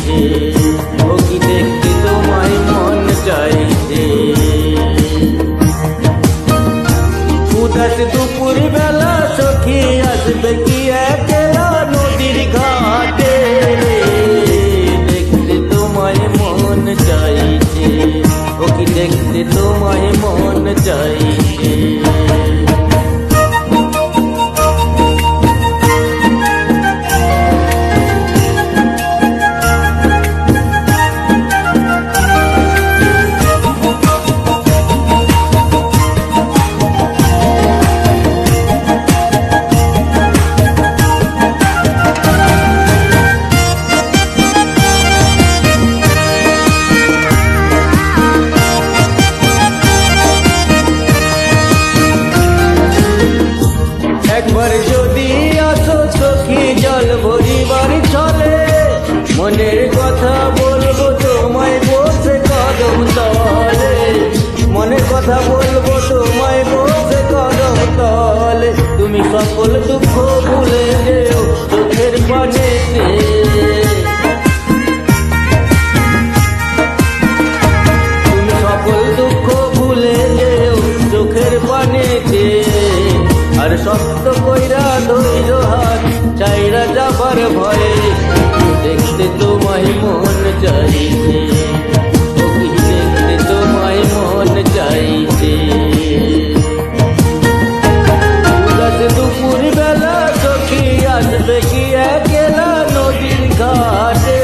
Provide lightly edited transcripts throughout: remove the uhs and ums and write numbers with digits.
চাইছে, ও কি দেখতে তোমায় মন চাইছে। উদাস দুপুর বেলা সখী আসবে কি একলা নদীর ঘাটে, দেখতে তোমায় মন চাইছে, ও কি দেখতে তোমায় মন চাইছে। একবার যদি আসো সখী জল ভরিবার ছলে, মনের কথা বলবো তোমায় বসে কদম তলে, মনের কথা বলবো তোমায় বসে কদম তলে। তুমি সকল দুঃখ ভুলে যেও চোখের পানেতে, তুমি সকল দুঃখ ভুলে যেও চোখের পানেতে। আর শক্ত কইরা ধৈর্য হাত চাইরা যাবার ভয়ে, দেখতে তোমায় মন চাইছে, ও কি দেখতে তোমায় মন চাইছে। উদাস দুপুর বেলা সখী আসবে কি একলা নদীর ঘাটে,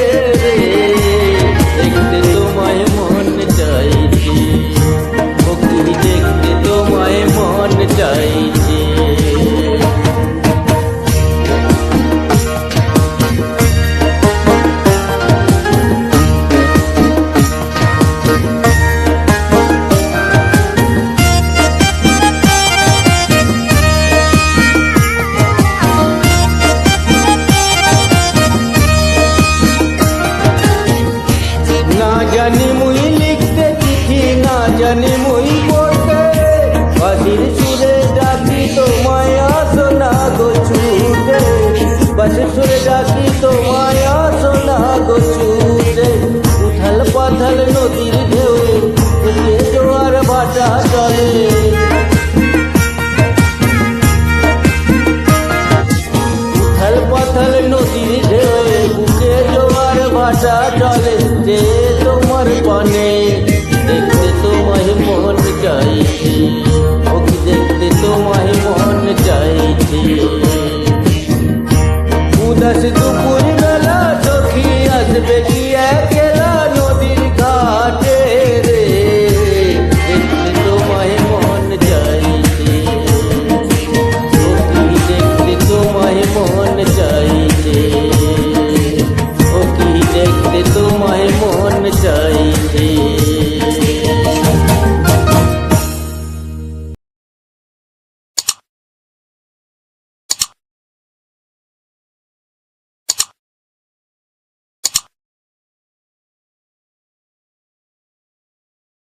দেখতে তোমায় মন চাইছে, ও কি দেখতে তোমায় মন চাইছে। না জানি মুই লিখতে চিঠি, না জানি মুই পড়তে, বাঁশির সুরে ডাকি তোমায় আসো না গো ছুটে, বাঁশির সুরে ডাকি তোমায় আসো না গো ছুটে। উথাল পাথাল নদীর ঢেউ বুকে জোয়ার ভাটা চলে, উথাল পাথাল নদীর ঢেউ বুকে জোয়ার ভাটা চলে। যে তোমার পানে দেখতে তোমায় মন চাইছে, ও কি দেখতে তোমায় মন চাইছে। উদাস দুপুর বেলা সখী আসবে কি একলা নদীর ঘাটে, দেখতে তোমায় মন চাইছে, ও কি দেখতে তোমায় মন চাইছে, ও কি দেখতে তোমায় মন চাইছে।